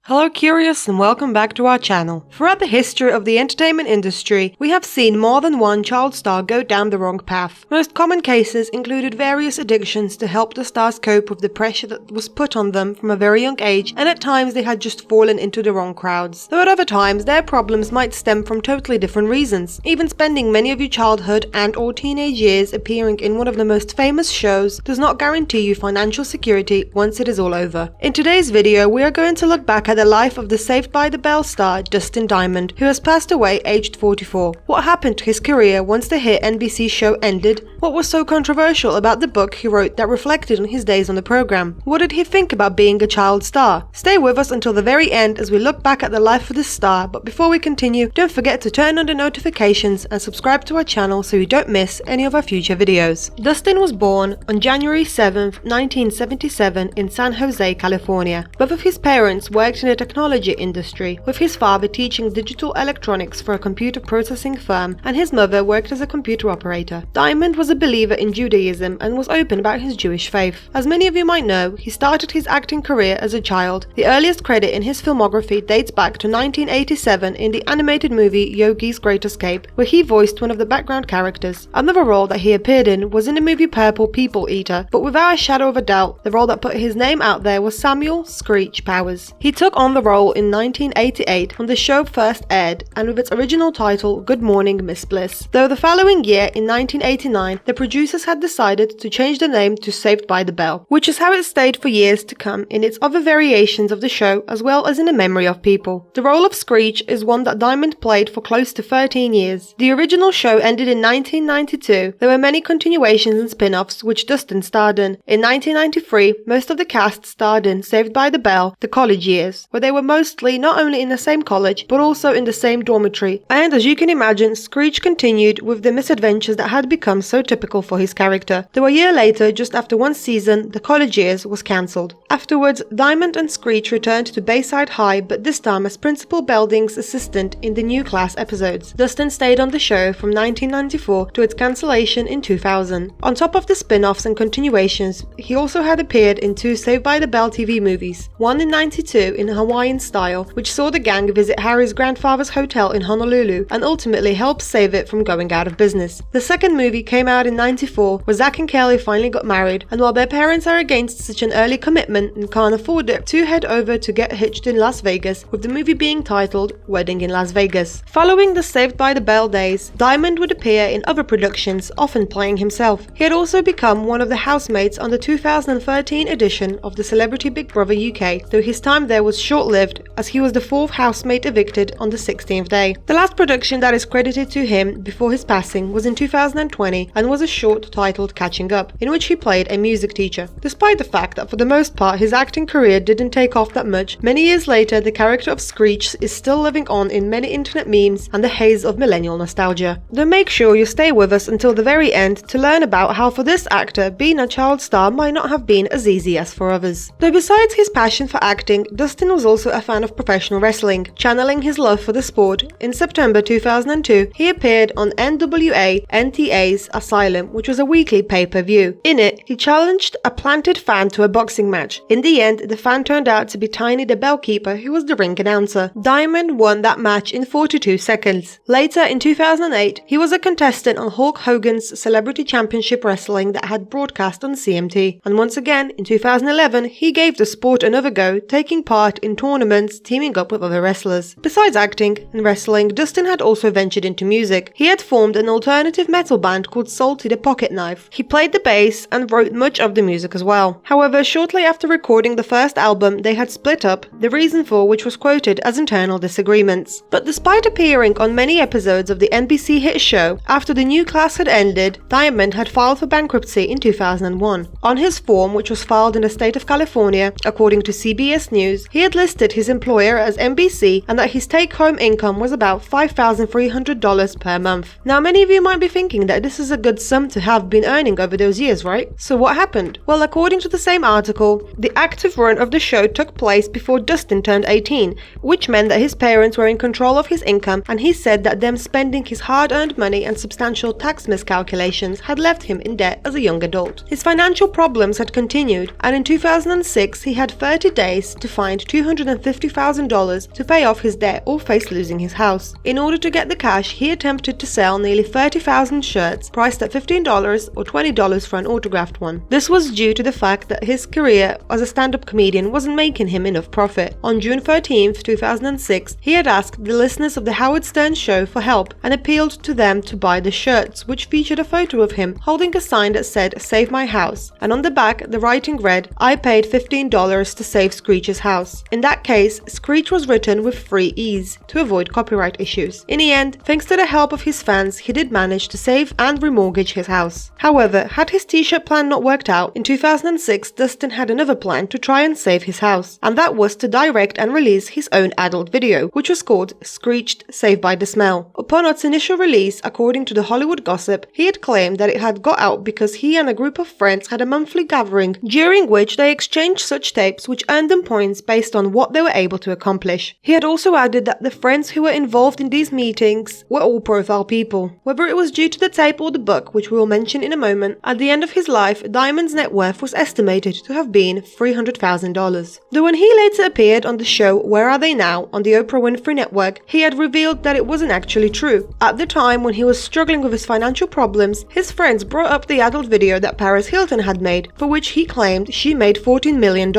Hello curious and welcome back to our channel. Throughout the history of the entertainment industry, we have seen more than one child star go down the wrong path. Most common cases included various addictions to help the stars cope with the pressure that was put on them from a very young age, and at times they had just fallen into the wrong crowds. Though at other times their problems might stem from totally different reasons. Even spending many of your childhood and or teenage years appearing in one of the most famous shows does not guarantee you financial security once it is all over. In today's video, we are going to look back at the life of the Saved by the Bell star Dustin Diamond, who has passed away aged 44. What happened to his career once the hit NBC show ended? What was so controversial about the book he wrote that reflected on his days on the program? What did he think about being a child star? Stay with us until the very end as we look back at the life of this star, but before we continue, don't forget to turn on the notifications and subscribe to our channel so you don't miss any of our future videos. Dustin was born on January 7th, 1977 in San Jose, California. Both of his parents worked in the technology industry, with his father teaching digital electronics for a computer processing firm and his mother worked as a computer operator. Diamond was a believer in Judaism and was open about his Jewish faith. As many of you might know, he started his acting career as a child. The earliest credit in his filmography dates back to 1987 in the animated movie Yogi's Great Escape, where he voiced one of the background characters. Another role that he appeared in was in the movie Purple People Eater, but without a shadow of a doubt, the role that put his name out there was Samuel Screech Powers. He took on the role in 1988 when the show first aired, and with its original title Good Morning Miss Bliss. Though the following year, in 1989, the producers had decided to change the name to Saved by the Bell, which is how it stayed for years to come in its other variations of the show as well as in the memory of people. The role of Screech is one that Diamond played for close to 13 years. The original show ended in 1992. There were many continuations and spin-offs which Dustin starred in. In 1993, most of the cast starred in Saved by the Bell, The College Years, where they were mostly not only in the same college but also in the same dormitory, and as you can imagine, Screech continued with the misadventures that had become so typical for his character. Though a year later, just after one season, The College Years was cancelled. Afterwards, Diamond and Screech returned to Bayside High, but this time as Principal Belding's assistant in the new class episodes. Dustin stayed on the show from 1994 to its cancellation in 2000. On top of the spin-offs and continuations, he also had appeared in two Saved by the Bell TV movies, one in 92 in Hawaiian style, which saw the gang visit Harry's grandfather's hotel in Honolulu and ultimately helped save it from going out of business. The second movie came out in 94, where Zach and Kelly finally got married, and while their parents are against such an early commitment and can't afford it, two head over to get hitched in Las Vegas, with the movie being titled Wedding in Las Vegas. Following the Saved by the Bell days, Diamond would appear in other productions, often playing himself. He had also become one of the housemates on the 2013 edition of the Celebrity Big Brother UK, though his time there was short-lived as he was the fourth housemate evicted on the 16th day. The last production that is credited to him before his passing was in 2020 and was a short titled Catching Up, in which he played a music teacher. Despite the fact that for the most part his acting career didn't take off that much, many years later the character of Screech is still living on in many internet memes and the haze of millennial nostalgia. Though make sure you stay with us until the very end to learn about how for this actor being a child star might not have been as easy as for others. Though besides his passion for acting, Dustin was also a fan of professional wrestling. Channeling his love for the sport, in September 2002, he appeared on NWA/NTA's Asylum, which was a weekly pay-per-view. In it, he challenged a planted fan to a boxing match. In the end, the fan turned out to be Tiny the Bellkeeper, who was the ring announcer. Diamond won that match in 42 seconds. Later, in 2008, he was a contestant on Hulk Hogan's Celebrity Championship Wrestling that had broadcast on CMT. And once again, in 2011, he gave the sport another go, taking part in tournaments, teaming up with other wrestlers. Besides acting and wrestling, Dustin had also ventured into music. He had formed an alternative metal band called Salty the Pocket Knife. He played the bass and wrote much of the music as well. However, shortly after recording the first album, they had split up, the reason for which was quoted as internal disagreements. But despite appearing on many episodes of the NBC hit show, after the new class had ended, Diamond had filed for bankruptcy in 2001. On his form, which was filed in the state of California, according to CBS News, he had listed his employer as NBC and that his take-home income was about $5,300 per month. Now, many of you might be thinking that this is a good sum to have been earning over those years, right? So what happened? Well, according to the same article, the active run of the show took place before Dustin turned 18, which meant that his parents were in control of his income, and he said that them spending his hard-earned money and substantial tax miscalculations had left him in debt as a young adult. His financial problems had continued, and in 2006 he had 30 days to find $250,000 to pay off his debt or face losing his house. In order to get the cash, he attempted to sell nearly 30,000 shirts priced at $15 or $20 for an autographed one. This was due to the fact that his career as a stand-up comedian wasn't making him enough profit. On June 13, 2006, he had asked the listeners of the Howard Stern show for help and appealed to them to buy the shirts, which featured a photo of him holding a sign that said "Save my house," and on the back the writing read, "I paid $15 to save Screech's house." In that case, Screech was written with free ease to avoid copyright issues. In the end, thanks to the help of his fans, he did manage to save and remortgage his house. However, had his t-shirt plan not worked out, in 2006 Dustin had another plan to try and save his house, and that was to direct and release his own adult video, which was called Screeched Saved by the Smell. Upon its initial release, according to the Hollywood Gossip, he had claimed that it had got out because he and a group of friends had a monthly gathering during which they exchanged such tapes which earned them points based on what they were able to accomplish. He had also added that the friends who were involved in these meetings were all profile people. Whether it was due to the tape or the book, which we will mention in a moment, at the end of his life, Diamond's net worth was estimated to have been $300,000. Though when he later appeared on the show Where Are They Now on the Oprah Winfrey Network, he had revealed that it wasn't actually true. At the time when he was struggling with his financial problems, his friends brought up the adult video that Paris Hilton had made, for which he claimed she made $14 million.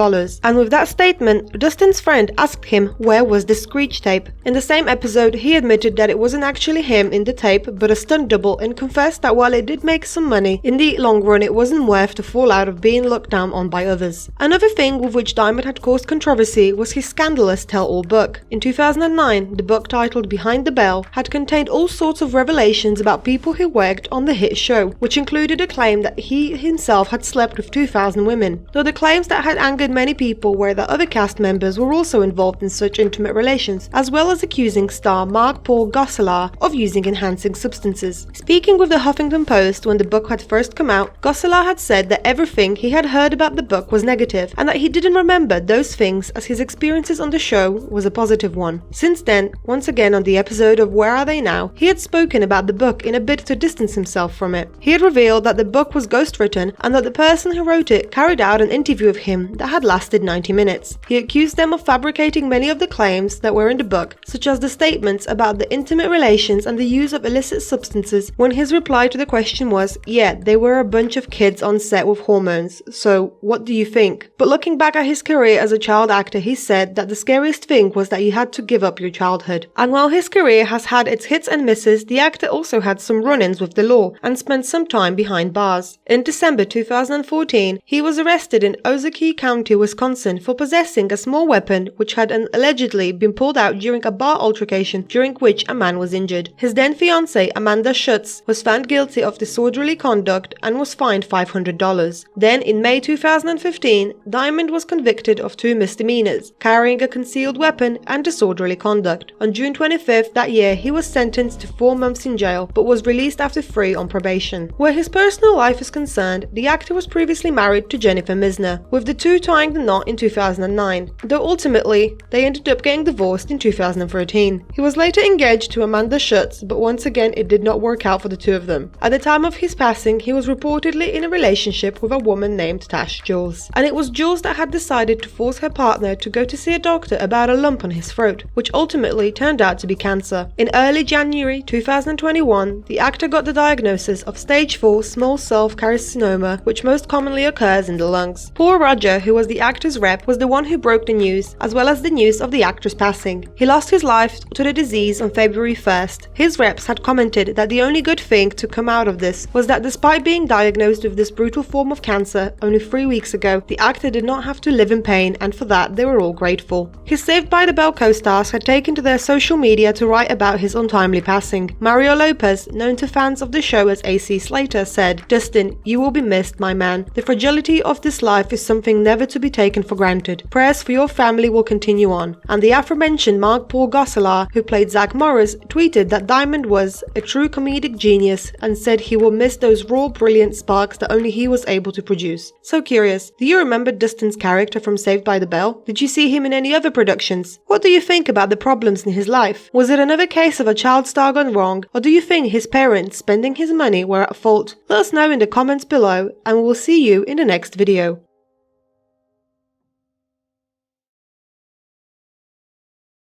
And with that statement, Dustin's friend asked him where was the Screech tape. In the same episode, he admitted that it wasn't actually him in the tape but a stunt double, and confessed that while it did make some money, in the long run it wasn't worth the fallout of being looked down on by others. Another thing with which Diamond had caused controversy was his scandalous tell-all book. In 2009, the book titled Behind the Bell had contained all sorts of revelations about people who worked on the hit show, which included a claim that he himself had slept with 2,000 women. Though the claims that had angered many people were that other cast members were also involved in such intimate relations, as well as accusing star Mark Paul Gosselaar of using enhancing substances. Speaking with the Huffington Post when the book had first come out, Gosselaar had said that everything he had heard about the book was negative, and that he didn't remember those things as his experiences on the show was a positive one. Since then, once again on the episode of Where Are They Now, he had spoken about the book in a bid to distance himself from it. He had revealed that the book was ghostwritten and that the person who wrote it carried out an interview of him that had lasted 90 minutes. He accused them of fabricating many of the claims that were in the book, such as the statements about the intimate relations and the use of illicit substances, when his reply to the question was, "Yeah, they were a bunch of kids on set with hormones, so what do you think?" But looking back at his career as a child actor, he said that the scariest thing was that you had to give up your childhood. And while his career has had its hits and misses, the actor also had some run-ins with the law and spent some time behind bars. In December 2014, he was arrested in Ozaukee County, Wisconsin for possessing a small weapon which had allegedly been pulled out during a bar altercation during which a man was injured. His then fiancée, Amanda Schutz, was found guilty of disorderly conduct and was fined $500. Then, in May 2015, Diamond was convicted of 2 misdemeanors, carrying a concealed weapon and disorderly conduct. On June 25th that year, he was sentenced to 4 months in jail, but was released after 3 on probation. Where his personal life is concerned, the actor was previously married to Jennifer Misner, with the two tying the knot in 2009, though ultimately, they ended up getting divorced in 2013. He was later engaged to Amanda Schutz, but once again it did not work out for the two of them. At the time of his passing, he was reportedly in a relationship with a woman named Tash Jules, and it was Jules that had decided to force her partner to go to see a doctor about a lump on his throat, which ultimately turned out to be cancer. In early January 2021, the actor got the diagnosis of stage 4 small cell carcinoma, which most commonly occurs in the lungs. Paul Roger, who was the actor's rep, was the one who broke the news, as well as the news of the actor's passing. He lost his life to the disease on February 1st. His reps had commented that the only good thing to come out of this was that despite being diagnosed with this brutal form of cancer only 3 weeks ago, the actor did not have to live in pain, and for that they were all grateful. His Saved by the Bell co-stars had taken to their social media to write about his untimely passing. Mario Lopez, known to fans of the show as AC Slater, said, "Dustin, you will be missed, my man. The fragility of this life is something never to be taken for granted. Prayers for your family will continue on." And the aforementioned Mark Paul Gosselaar, who played Zach Morris, tweeted that Diamond was a true comedic genius and said he will miss those raw, brilliant sparks that only he was able to produce. So curious, do you remember Dustin's character from Saved by the Bell? Did you see him in any other productions? What do you think about the problems in his life? Was it another case of a child star gone wrong, or do you think his parents spending his money were at fault? Let us know in the comments below, and we will see you in the next video.